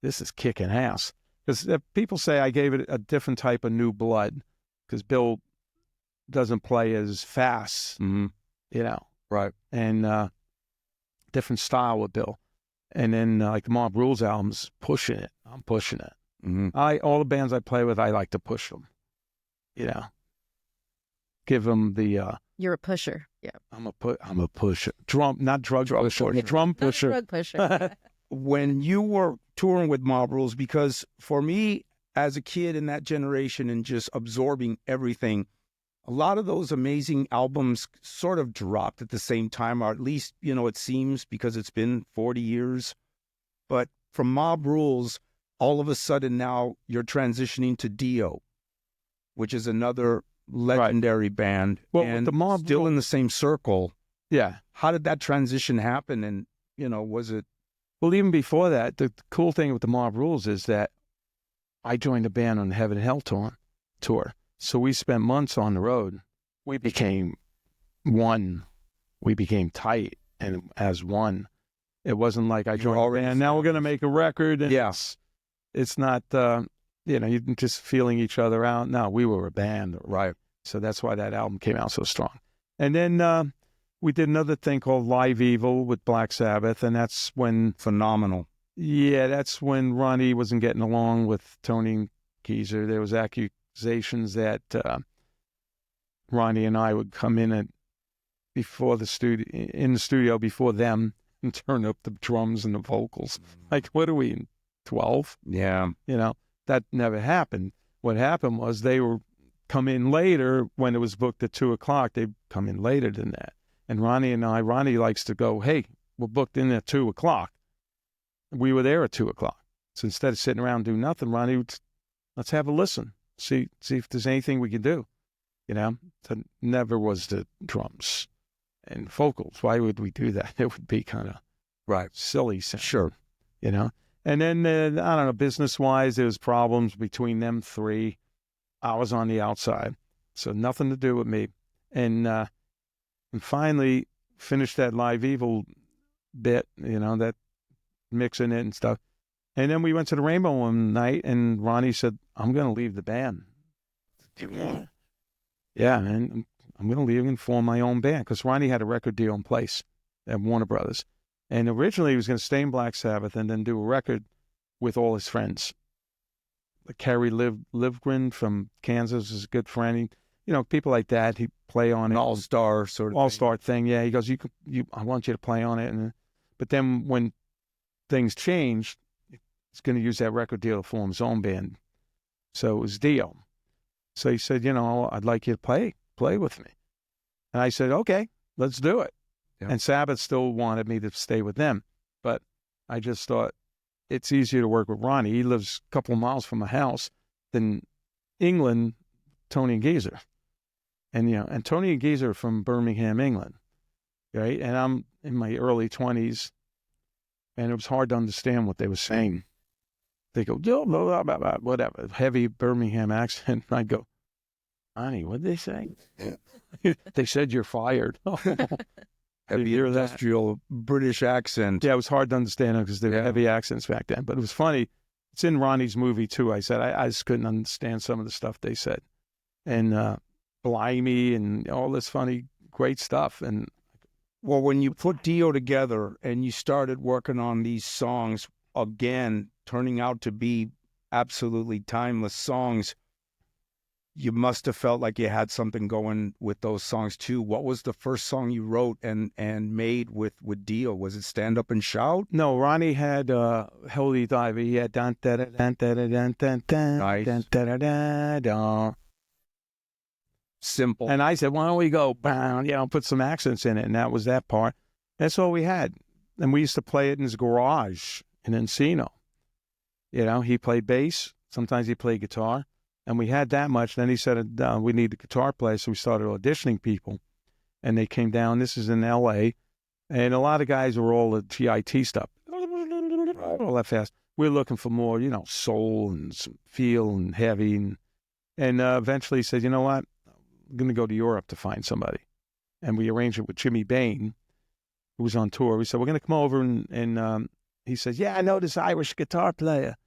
this is kicking ass. Because people say I gave it a different type of new blood, because Bill doesn't play as fast, mm-hmm. you know. Right. And different style with Bill. And then like the Mob Rules albums, pushing it. I'm pushing it. Mm-hmm. All the bands I play with, I like to push them. You know, give them the. You're a pusher. Yeah. I'm a pusher. Not drug pusher. Yeah. Drum pusher. Not a drug pusher. When you were touring with Mob Rules, because for me as a kid in that generation and just absorbing everything, a lot of those amazing albums sort of dropped at the same time, or at least, you know, it seems, because it's been 40 years. But from Mob Rules, all of a sudden now you're transitioning to Dio, which is another legendary band. Well, and the Mob still in the same circle. Yeah. Tour did that transition happen? And, you know, was it? Well, even before that, the cool thing with the Mob Rules is that I joined the band on the Heaven and Hell tour. So we spent months on the road. We became one. We became tight and as one. It wasn't like I joined the band, now we're going to make a record. And yes. It's not, you know, you're just feeling each other out. No, we were a band. Right. So that's why that album came out so strong. And then we did another thing called Live Evil with Black Sabbath, and that's when... Phenomenal. Yeah, that's when Ronnie wasn't getting along with Tony Geezer. There was accusations that Ronnie and I would come in in the studio before them and turn up the drums and the vocals. Like, what are we, 12? Yeah. You know, that never happened. What happened was they were come in later when it was booked at 2:00. They'd come in later than that. And Ronnie likes to go, hey, we're booked in at 2:00. We were there at 2:00. So instead of sitting around and doing nothing, Ronnie would, let's have a listen. See if there's anything we can do. You know, so never was the drums and vocals. Why would we do that? It would be kind of silly. Sure. You know? And then, I don't know, business-wise, there was problems between them three. I was on the outside, so nothing to do with me. And finally finished that Live Evil bit, you know, that mixing it and stuff. And then we went to the Rainbow one night, and Ronnie said, I'm going to leave the band. Yeah, and I'm going to leave and form my own band, because Ronnie had a record deal in place at Warner Brothers. And originally he was going to stay in Black Sabbath and then do a record with all his friends. Kerry Livgren from Kansas is a good friend. People like that. He play on An it. all-star sort of All-star thing. Yeah, he goes, I want you to play on it. But then when things changed, he's going to use that record deal to form his own band. So it was Dio. So he said, I'd like you to play with me. And I said, okay, let's do it. Yeah. And Sabbath still wanted me to stay with them. But I just thought it's easier to work with Ronnie. He lives a couple of miles from my house than England, Tony and Geezer. And Tony and Geezer are from Birmingham, England. Right? And I'm in my early 20s, and it was hard to understand what they were saying. They go, yo, blah, blah, blah, whatever, heavy Birmingham accent. And I'd go, Ronnie, what'd they say? They said you're fired. Heavy industrial British accent. Yeah, it was hard to understand because they were heavy accents back then. But it was funny. It's in Ronnie's movie, too. I said, I just couldn't understand some of the stuff they said. And Blimey and all this funny, great stuff. And well, when you put Dio together and you started working on these songs, again, turning out to be absolutely timeless songs, you must have felt like you had something going with those songs too. What was the first song you wrote and made with Dio? Was it Stand Up and Shout? No, Ronnie had Holy Diver. He had dun da da dun da da dun dun dun dun da da da da. Simple. And I said, why don't we go, put some accents in it. And that was that part. That's all we had. And we used to play it in his garage in Encino. He played bass. Sometimes he played guitar. And we had that much. Then he said, we need a guitar player. So we started auditioning people. And they came down. This is in L.A. And a lot of guys were all the GIT stuff. All that fast. We're looking for more, soul and some feel and heavy. And eventually he said, you know what? I'm going to go to Europe to find somebody. And we arranged it with Jimmy Bain, who was on tour. We said, we're going to come over. And he says, yeah, I know this Irish guitar player.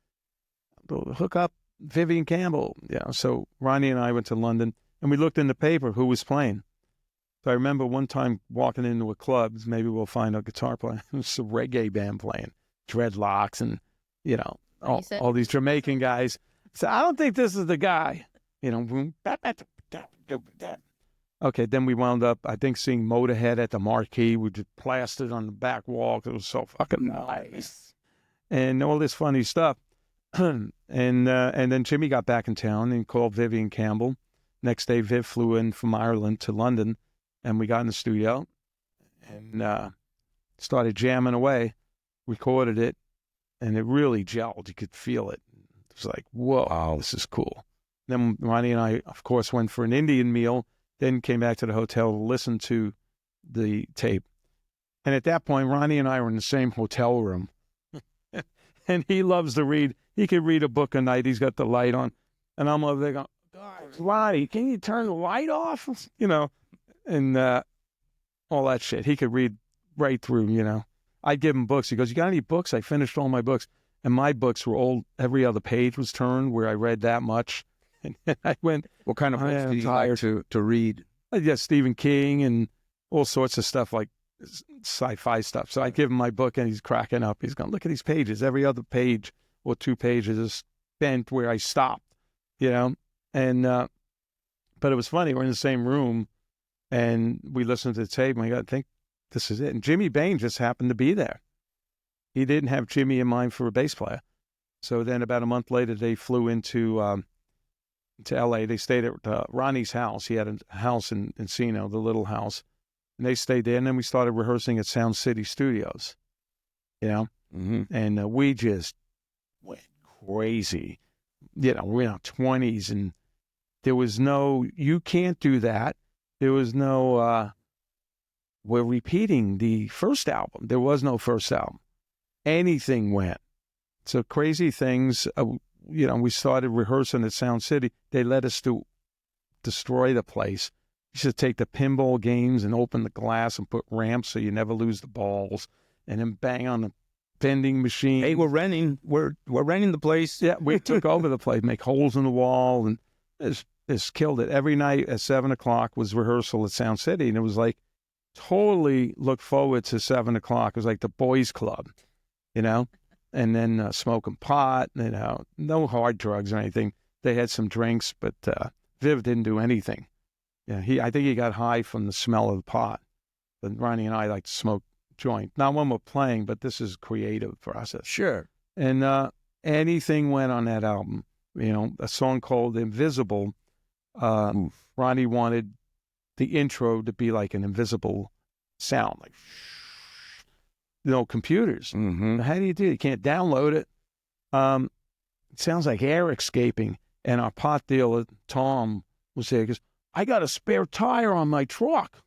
We'll hook up Vivian Campbell. Yeah. So Ronnie and I went to London, and we looked in the paper who was playing. So I remember one time walking into a club, maybe we'll find a guitar player. It was a reggae band playing, dreadlocks and, all these Jamaican guys. So I don't think this is the guy. Okay, then we wound up, I think, seeing Motorhead at the Marquee. We just plastered on the back wall because it was so fucking nice. And all this funny stuff. and then Jimmy got back in town and called Vivian Campbell. Next day, Viv flew in from Ireland to London, and we got in the studio and started jamming away, recorded it, and it really gelled. You could feel it. It was like, whoa, this is cool. Then Ronnie and I, of course, went for an Indian meal, then came back to the hotel to listen to the tape. And at that point, Ronnie and I were in the same hotel room. And he loves to read. He could read a book a night. He's got the light on. And I'm over there going, God, Ronnie, can you turn the light off? And all that shit. He could read right through, I'd give him books. He goes, you got any books? I finished all my books. And my books were all, every other page was turned where I read that much. And I went, what kind of books did you like to read? Yeah, Stephen King and all sorts of stuff like sci-fi stuff. So I give him my book and he's cracking up. He's going, look at these pages. Every other page or 2 pages is spent where I stopped, And, but it was funny. We're in the same room and we listened to the tape and I got to think this is it. And Jimmy Bain just happened to be there. He didn't have Jimmy in mind for a bass player. So then about a month later, they flew into to L.A. They stayed at Ronnie's house. He had a house in Encino, the little house. And they stayed there. And then we started rehearsing at Sound City Studios, Mm-hmm. And we just went crazy. We're in our 20s. And there was no, you can't do that. There was no, we're repeating the first album. There was no first album. Anything went. So crazy things, we started rehearsing at Sound City. They let us destroy the place. You should take the pinball games and open the glass and put ramps so you never lose the balls, and then bang on the vending machine. Hey, we're renting the place. Yeah, we took over the place, make holes in the wall, and just killed it. Every night at 7:00 was rehearsal at Sound City, and it was like totally look forward to 7:00. It was like the boys' club, and then smoking pot, no hard drugs or anything. They had some drinks, but Viv didn't do anything. Yeah, I think he got high from the smell of the pot. But Ronnie and I like to smoke joint. Not when we're playing, but this is creative process. Sure. And anything went on that album. A song called Invisible. Ronnie wanted the intro to be like an invisible sound, like computers. Mm-hmm. How do you do it? You can't download it. It sounds like air escaping. And our pot dealer, Tom, was there. He goes, I got a spare tire on my truck.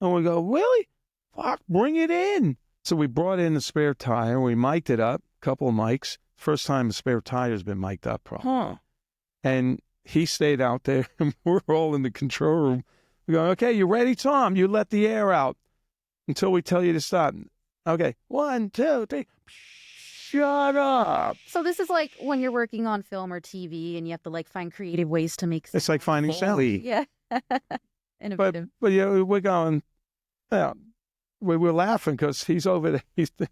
And we go, really? Fuck, bring it in. So we brought in the spare tire. We mic'd it up, a couple of mics. First time a spare tire's been mic'd up, probably. Huh. And he stayed out there, and we're all in the control room. We go, okay, you ready, Tom? You let the air out until we tell you to stop. Okay, 1, 2, 3. Shut up. So this is like when you're working on film or TV and you have to like find creative ways to make It's like finding sound. Yeah. Innovative. But yeah, we're going, we were laughing because he's over there.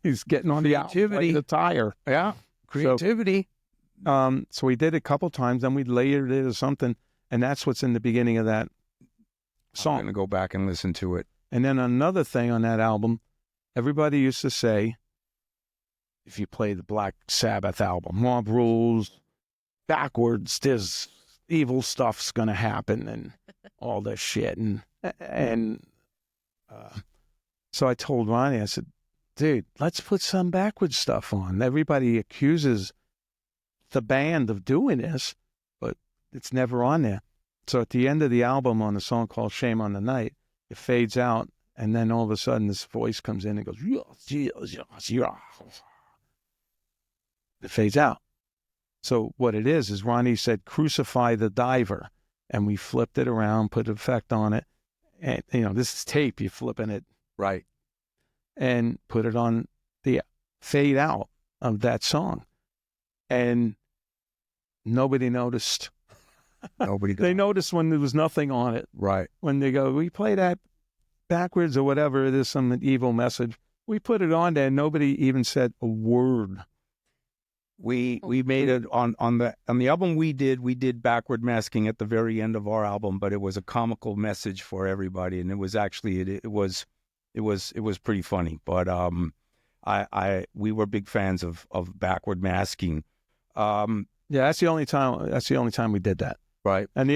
He's getting on the tire. Yeah. Creativity. So we did it a couple times, then we layered it or something, and that's what's in the beginning of that song. I'm going to go back and listen to it. And then another thing on that album, everybody used to say, if you play the Black Sabbath album, Mob Rules, backwards, there's evil stuff's going to happen and all this shit. And so I told Ronnie, I said, dude, let's put some backwards stuff on. Everybody accuses the band of doing this, but it's never on there. So at the end of the album on a song called Shame on the Night, it fades out, and then all of a sudden this voice comes in and goes, yes. It fades out. So what it is Ronnie said, crucify the diver, and we flipped it around, put an effect on it, and this is tape, you're flipping it. Right. And put it on the fade out of that song. And nobody noticed. They noticed when there was nothing on it. Right. When they go, we play that backwards or whatever, there's some evil message. We put it on there and nobody even said a word. We made it on the album we did backward masking at the very end of our album, but it was a comical message for everybody, and it was actually it was pretty funny. But we were big fans of backward masking. Yeah, that's the only time we did that. Right. And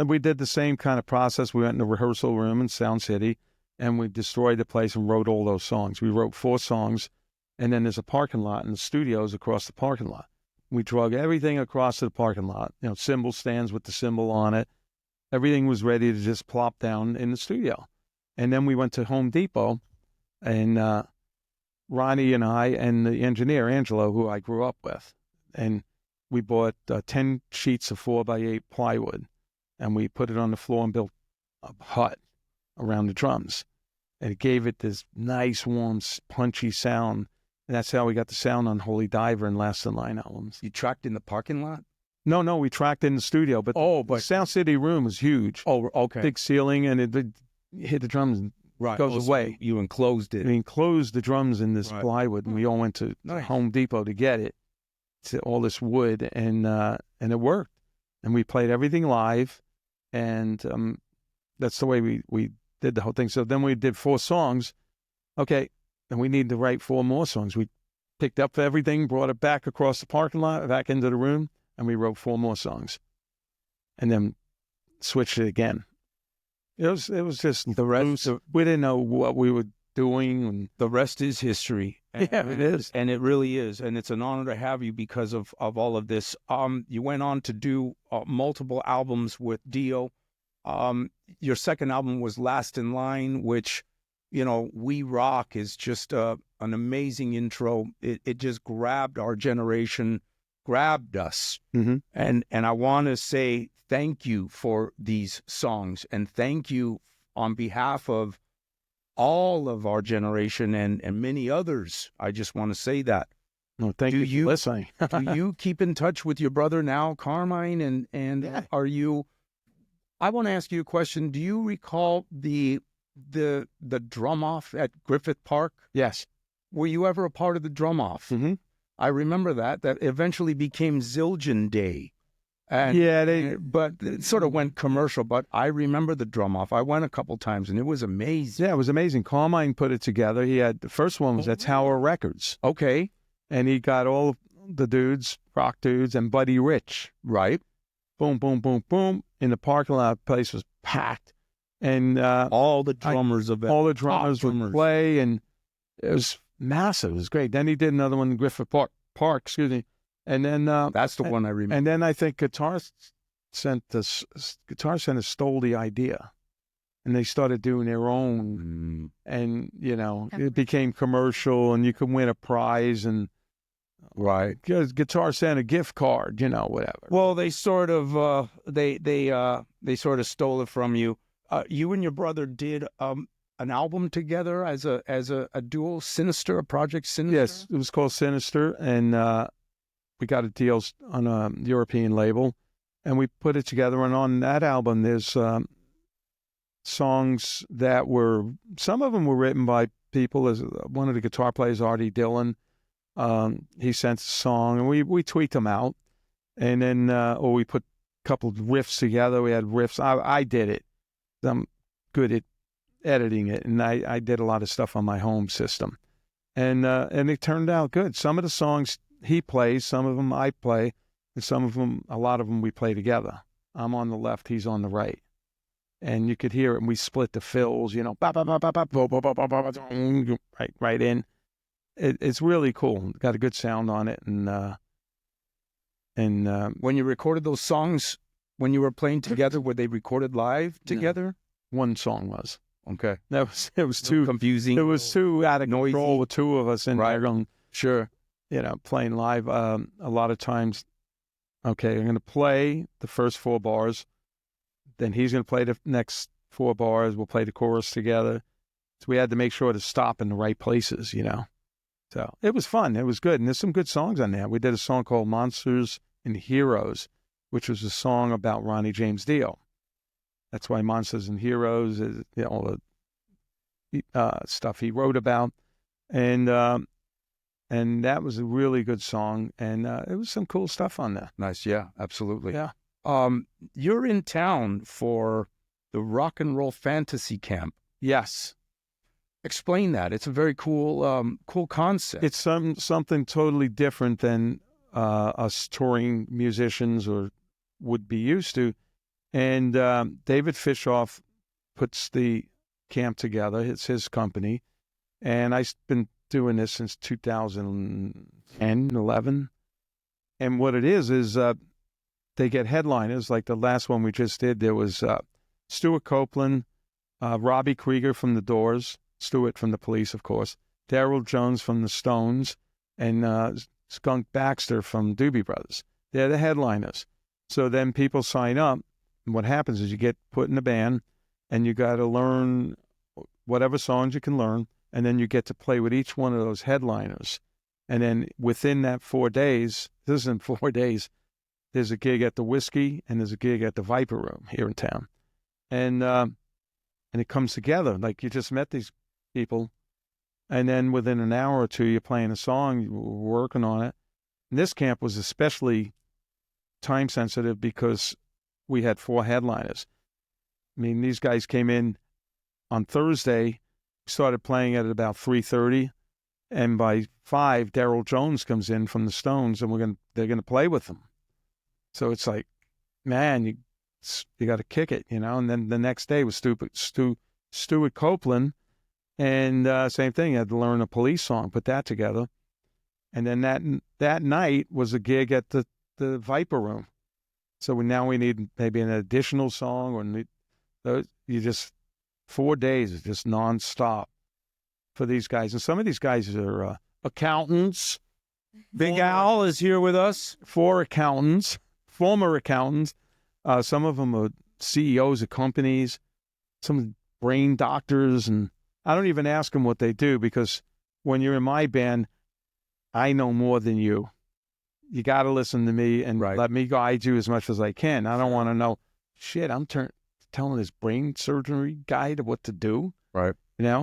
we did the same kind of process. We went in the rehearsal room in Sound City, and we destroyed the place and wrote all those songs. We wrote 4 songs. And then there's a parking lot, and the studio's across the parking lot. We drug everything across to the parking lot, cymbal stands with the cymbal on it. Everything was ready to just plop down in the studio. And then we went to Home Depot, and Ronnie and I and the engineer, Angelo, who I grew up with, and we bought 10 sheets of 4x8 plywood, and we put it on the floor and built a hut around the drums. And it gave it this nice, warm, punchy sound. And that's how we got the sound on Holy Diver and Last in Line albums. You tracked in the parking lot? No, we tracked in the studio. But the Sound City room is huge. Oh, okay. Big ceiling, and it hit the drums and goes away. So you enclosed it. We enclosed the drums in this plywood, and we all went to Home Depot to get it. To all this wood, and it worked. And we played everything live, and that's the way we did the whole thing. So then we did 4 songs. Okay. And we needed to write 4 more songs. We picked up everything, brought it back across the parking lot, back into the room, and we wrote 4 more songs. And then switched it again. It was just the rest. We didn't know what we were doing. And the rest is history. Yeah, it is. And it really is. And it's an honor to have you because of all of this. You went on to do multiple albums with Dio. Your second album was Last in Line, which, We Rock is just an amazing intro. It just grabbed our generation, grabbed us. Mm-hmm. And I want to say thank you for these songs, and thank you on behalf of all of our generation and many others. I just want to say that. No, thank you for listening. Do you keep in touch with your brother now, Carmine? And Yeah. Are you... I want to ask you a question. Do you recall the drum off at Griffith Park? Yes. Were you ever a part of the drum off? Mm-hmm. I remember that. That eventually became Zildjian Day. And, Yeah, but it sort of went commercial. But I remember the drum off. I went a couple times, and it was amazing. Yeah, it was amazing. Carmine put it together. He had the first one was at Tower Records. Okay. And he got all the dudes, rock dudes, and Buddy Rich. Right. Boom, boom, boom, boom. In the parking lot, the place was packed. And all the drummers would play, and it was massive. It was great. Then he did another one in Griffith Park, excuse me. And then that's the one I remember. And then I think Guitar Center stole the idea, and they started doing their own. And it became commercial, and you could win a prize, and right, Guitar Center gift card, whatever. Well, they sort of they sort of stole it from you. You and your brother did an album together as a duo, Sinister, a project Sinister. Yes, it was called Sinister, and we got a deal on a European label, and we put it together. And on that album, there's songs that some of them were written by people. As one of the guitar players, Artie Dillon, he sent a song, and we tweaked them out, and then or we put a couple of riffs together. We had riffs. I did it. I'm good at editing it, and I did a lot of stuff on my home system, and it turned out good. Some of the songs he plays, some of them I play, and a lot of them we play together. I'm on the left, he's on the right, and you could hear it. And we split the fills, right in. It's really cool. Got a good sound on it, and when you recorded those songs. When you were playing together, were they recorded live together? No. One song was. Okay. It was too confusing. It was too out of noisy. Control with two of us in there going, sure, playing live. A lot of times, okay, I'm going to play the first 4 bars, then he's going to play the next 4 bars. We'll play the chorus together. So we had to make sure to stop in the right places, So it was fun. It was good. And there's some good songs on there. We did a song called Monsters and Heroes, which was a song about Ronnie James Dio. That's why Monsters and Heroes is all the stuff he wrote about, and that was a really good song, and it was some cool stuff on there. Nice, yeah, absolutely. Yeah. You're in town for the Rock and Roll Fantasy Camp. Yes. Explain that. It's a very cool concept. It's something totally different than us touring musicians or would be used to. And David Fishoff puts the camp together. It's his company. And I've been doing this since 2010, 11. And what it is they get headliners. Like the last one we just did, there was Stuart Copeland, Robbie Krieger from The Doors, Stuart from The Police, of course, Daryl Jones from The Stones, and Skunk Baxter from Doobie Brothers. They're the headliners. So then people sign up, and what happens is you get put in a band, and you got to learn whatever songs you can learn, and then you get to play with each one of those headliners. And then within that 4 days, this isn't 4 days, there's a gig at the Whiskey, and there's a gig at the Viper Room here in town. And it comes together. Like you just met these people, and then within an hour or two, you're playing a song, you're working on it. And this camp was especially time sensitive because we had 4 headliners. I mean, these guys came in on Thursday, started playing at about 3:30, and by 5, Daryl Jones comes in from the Stones, and they're gonna play with them. So it's like, man, you got to kick it, And then the next day was Stuart Copeland, and same thing. I had to learn a Police song, put that together, and then that night was a gig at the Viper Room. So now we need maybe an additional song, or you just 4 days is just nonstop for these guys. And some of these guys are accountants. Big Al is here with us. 4 accountants, former accountants. Some of them are CEOs of companies, some brain doctors, and I don't even ask them what they do because when you're in my band, I know more than you. You got to listen to me and let me guide you as much as I can. I don't want to know, shit, I'm telling this brain surgery guy what to do. Right.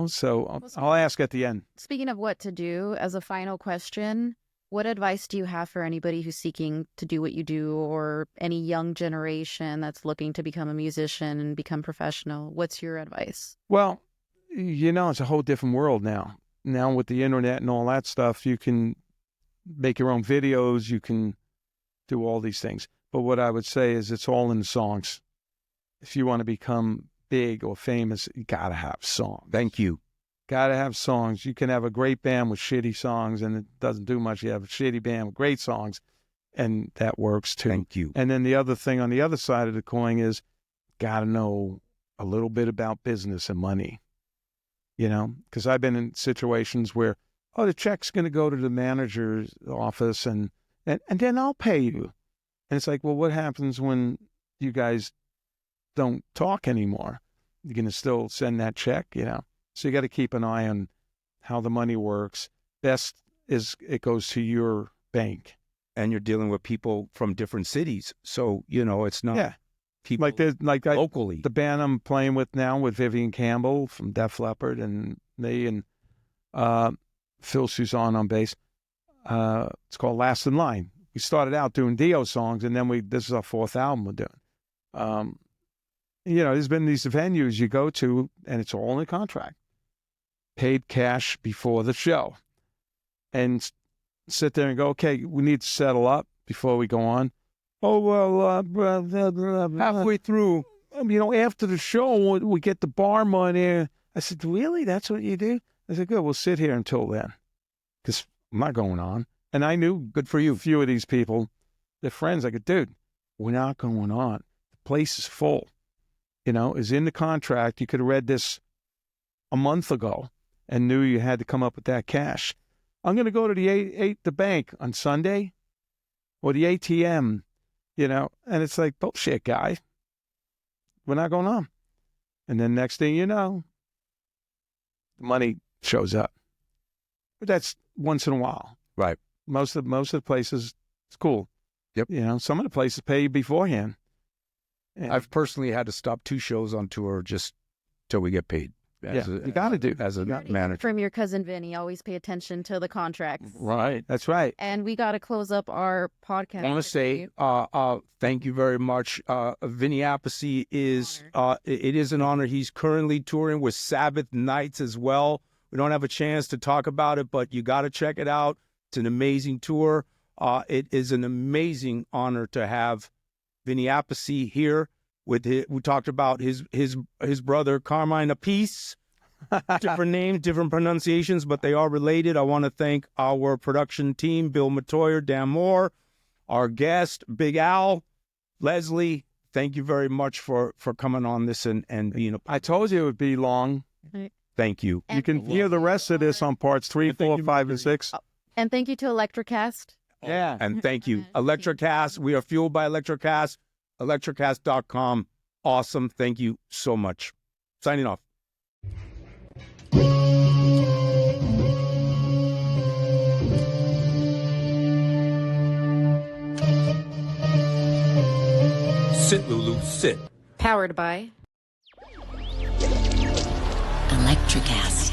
So I'll ask at the end. Speaking of what to do, as a final question, What advice do you have for anybody who's seeking to do what you do, or any young generation that's looking to become a musician and become professional? What's your advice? Well, it's a whole different world now. Now with the internet and all that stuff, you can make your own videos, you can do all these things. But what I would say is it's all in the songs. If you want to become big or famous, you got to have songs. Thank you. Got to have songs. You can have a great band with shitty songs and it doesn't do much. You have a shitty band with great songs and that works too. Thank you. And then the other thing on the other side of the coin is got to know a little bit about business and money, because I've been in situations where, the check's going to go to the manager's office and then I'll pay you. And it's like, well, what happens when you guys don't talk anymore? You're going to still send that check, So you got to keep an eye on how the money works. Best is it goes to your bank. And you're dealing with people from different cities. So, it's not people locally. The band I'm playing with now with Vivian Campbell from Def Leppard and me and Phil Suzanne on bass. It's called Last in Line. We started out doing Dio songs, and then this is our fourth album we're doing. There's been these venues you go to, and it's all in the contract. Paid cash before the show. And sit there and go, okay, we need to settle up before we go on. Oh, well, halfway through, after the show, we get the bar money. I said, really? That's what you do? I said, good, we'll sit here until then. Because I'm not going on. And I knew, good for you, a few of these people, they're friends. I go, dude, we're not going on. The place is full. Is in the contract. You could have read this a month ago and knew you had to come up with that cash. I'm going to go to the bank on Sunday or the ATM, and it's like, bullshit, guy. We're not going on. And then next thing you know, the money shows up. But that's once in a while. Right. Most of the places, it's cool. Yep. Some of the places pay you beforehand. And I've personally had to stop 2 shows on tour just till we get paid. You got to do. As a manager. From your cousin Vinny, always pay attention to the contracts. Right. That's right. And we got to close up our podcast. I want to say thank you very much. Vinny Appice is, it is an honor. He's currently touring with Sabbath Nights as well. We don't have a chance to talk about it, but you got to check it out. It's an amazing tour. It is an amazing honor to have Vinny Appice here. We talked about his brother Carmine Appice. Different names, different pronunciations, but they are related. I want to thank our production team, Bill Matoyer, Dan Moore, our guest, Big Al, Leslie. Thank you very much for coming on this and being a. I told you it would be long. Thank you. You can hear the rest of this on parts 3, 4, 5, and 6. And thank you to Electrocast. Yeah. And thank you. Electrocast. We are fueled by Electrocast. Electrocast.com. Awesome. Thank you so much. Signing off. Sit, Lulu, sit. Powered by Electrocast.